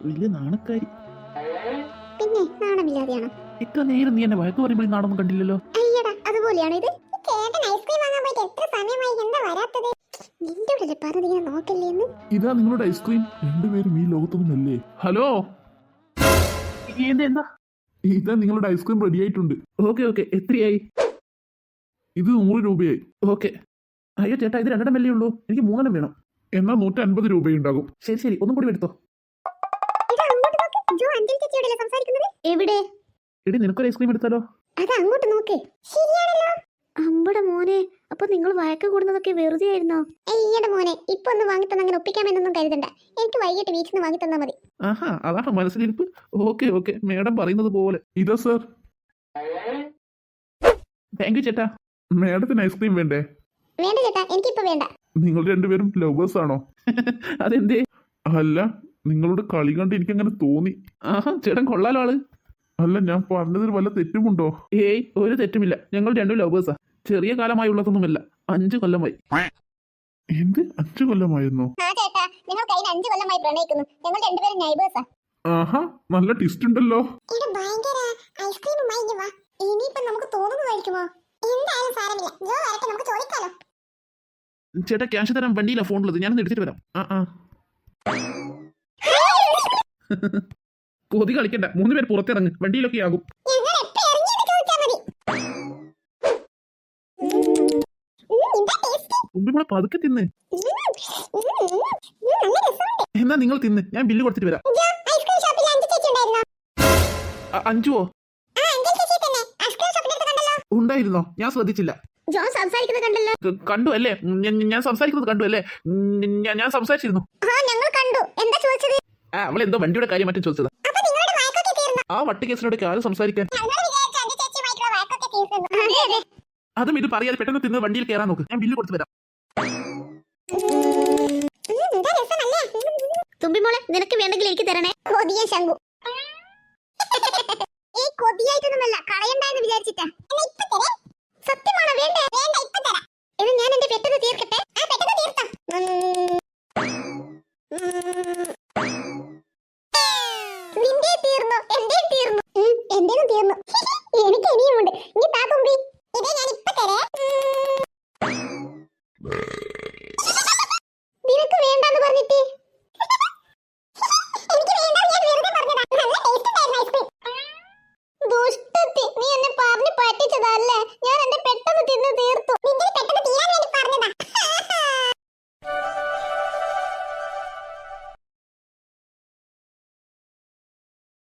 വലിയ നാണക്കാരി. പിന്നെ നാണമില്ലാതെയാണോ? ഇത്ര നേരം നീ എന്നെ വഴക്ക് പറയുമ്പോൾ നാടൊന്നും കണ്ടില്ലല്ലോ. അയ്യടാ, അതുപോലെയാണോ ഇത്? ചേട്ടൻ ഐസ്ക്രീം വാങ്ങാൻ പോയിട്ട് എത്ര സമയമായി, എന്താ വരാത്തത്? നിന്റെ ഇവിടെ പറഞ്ഞിങ്ങനെ നോക്കല്ലേ എന്ന്. ഇതാ നിങ്ങളുടെ ഐസ്ക്രീം. രണ്ടുപേരും ഈ ലോകത്തൊന്നുമല്ലേ? ഹലോ, എന്താ? ഇതാ നിങ്ങളുടെ ഐസ്ക്രീം റെഡി ആയിട്ടുണ്ട്. ഓക്കെ ഓക്കെ, എത്രയായി? ഇത് 100 രൂപയായി. ഓക്കെ. അയ്യോ ചേട്ടാ, ഇത് 2 അല്ലേ ഉള്ളൂ, എനിക്ക് 3 വേണം. എന്നാൽ 150 രൂപയുണ്ടാകും. ശരി ശരി, ഒന്നും കൂടി എടുത്തോ. എവിടെ? എടി, നിനക്കൊരു ഐസ്ക്രീം എടുത്താലോ? അത് അങ്ങോട്ട് നോക്ക്. ശരിയാണല്ലോ. അമ്പട മോനെ, അപ്പൊ നിങ്ങൾ വഴക്ക് കൂടുന്നതൊക്കെ വെറുതെ ആയിരുന്നോ? അയ്യടെ മോനെ, ഇപ്പൊ ഒന്ന് വാങ്ങി തന്നെ അങ്ങനെ ഒപ്പിക്കാമെന്നൊന്നും കരുതണ്ട. എനിക്ക് വൈകിട്ട് വീട്ടിൽ നിന്ന് വാങ്ങി തന്നാ മതി. ആഹാ, അതാണ് മനസ്സിലിരിപ്പ്. ഓക്കെ ഓക്കെ, മേഡം പറയുന്നത് പോലെ. ഇതാ സർ. താങ്ക് യു ചേട്ടാ. മേഡത്തിന് ഐസ്ക്രീം വേണ്ടേ? വേണ്ട ചേട്ടാ, എനിക്കിപ്പോ വേണ്ട. നിങ്ങൾ രണ്ടുപേരും ലവേഴ്സ് ആണോ? അതെന്തേ? അല്ല, നിങ്ങളുടെ കളി കണ്ട് എനിക്കങ്ങനെ തോന്നി. ആഹാ, ചേട്ടൻ കൊള്ളാലോ ആള്. അല്ല, ഞാൻ പറഞ്ഞതിൽ വല്ല തെറ്റുമുണ്ടോ? ഏയ്, ഒരു തെറ്റുമില്ല. ഞങ്ങൾ 2 ലവേഴ്സാ. ചെറിയ കാലമായുള്ളതൊന്നുമല്ല, 5 കൊല്ലമായി. എന്ത്, 5 കൊല്ലമായിരുന്നോ? ആ ചേട്ടാ, നിങ്ങൾ കഴിഞ്ഞ 5 കൊല്ലമായി പ്രണയിക്കുന്നു. ഞങ്ങൾ രണ്ടുപേരും നൈബേഴ്സാ. ആഹാ, നല്ല ടിസ്റ്റ് ഉണ്ടല്ലോ. ഇത് ഭയങ്കര ഐസ്ക്രീമുമായി ഇനി വാ. ഇനിയിപ്പോ നമുക്ക് തോന്നുന്നതായിരിക്കുമോ? എന്തായാലും സാരമില്ല, ജോ വരട്ടെ, നമുക്ക് ചോദിക്കാലോ. ചേട്ടാ, ക്യാഷ് തരാൻ വണ്ടിയില്ല ഫോണിലുള്ളത്, ഞാനൊന്ന് എടുത്തിട്ട് വരാം. കൊതി കളിക്കണ്ട, 3 പേര് പുറത്തിറങ്ങ്, വണ്ടിയിലൊക്കെ ആകും. ഞങ്ങൾ എപ്പോ ഇറങ്ങിയെന്ന് ചോദിച്ചാൽ മതി. എന്താ ടേസ്റ്റ്? മുമ്പിൽ പതുക്കെ തിന്ന്. നല്ല രസമുണ്ട്. എന്നാ നിങ്ങൾ തിന്ന്, ഞാൻ ബില്ല് കൊടുത്തിട്ട് വരാം. ജോ, ഐസ്ക്രീം ഷോപ്പിൽ അഞ്ചു ചേച്ചി ഉണ്ടായിരുന്നോ? 5ഓ? ആ, അഞ്ചു ചേച്ചി തന്നെ. ഐസ്ക്രീം ഷോപ്പിനടുത്ത് കണ്ടല്ലോ. ഉണ്ടായിരുന്നോ? ഞാൻ ശ്രദ്ധിച്ചില്ല. ജോ സംസാരിക്കുന്നത് കണ്ടല്ലോ. കണ്ടു അല്ലേ? ഞാൻ സംസാരിക്കുന്നത് കണ്ടു അല്ലേ? ഞാൻ സംസാരിച്ചിരുന്നു. ആ, ഞങ്ങൾ കണ്ടു. എന്താ ചോദിച്ചത്? അവളെന്തോ വണ്ടിയുടെ കാര്യം മറ്റും ചോദിച്ചത്. അപ്പൊ നിങ്ങളുടെ വഴക്കൊക്കെ തീർന്നോ? ആ വട്ടിക്കേസിനോടൊക്കെ ആരും സംസാരിക്കാൻ. ഞങ്ങൾ വിചാരിച്ചു അഞ്ചു ചേച്ചിയുമായിട്ടുള്ള വഴക്കൊക്കെ തീർന്നു. അതെ അതെ. അതും ഇത് പറയാതെ പെട്ടെന്ന് തിന്ന് വണ്ടിയിൽ കയറാൻ നോക്ക്, ഞാൻ ബില്ല് കൊടുത്തു വരാം. എന്താ രസമല്ലേ? തുമ്പിമോളെ, നിനക്ക് വേണ്ടെങ്കിൽ എനിക്ക് തരണേ. കൊതിയ ശങ്കു. ഈ കൊതിയായിട്ടൊന്നുമല്ല, കളയണ്ടെന്ന് വിചാരിച്ചിട്ടാ. സത്യമാണോ? വേണ്ടേ? വേണ്ട, ഇപ്പൊ തരാം. ഇത് ഞാൻ എന്റെ പെട്ടെന്ന് തീർക്കട്ടെ. ആ, പെട്ടെന്ന് തീർത്താം. നിന്റെ തീർന്നു, എന്റെ തീർന്നു. എന്റേതും തീർന്നു. എനിക്ക് ഇനിയുമുണ്ട്. ഇനി താ തുമ്പി. ഇതേ ഞാൻ ഇപ്പൊ തരേ. നിനക്ക് വേണ്ടെന്ന് പറഞ്ഞിട്ട് എനിക്ക് വേണ്ട, ഞാൻ വെറുതെ പറഞ്ഞതാ. നല്ല ടേസ്റ്റ് ഉണ്ടായിരുന്നു ഐസ്ക്രീം. ദുഷ്ടത്തി, നീ എന്നെ പറഞ്ഞു പറ്റിച്ചതല്ലേ? ഞാൻ എന്റെ പെട്ടെന്ന് തിന്ന് തീർത്തു. നിന്റെ പെട്ടെന്ന്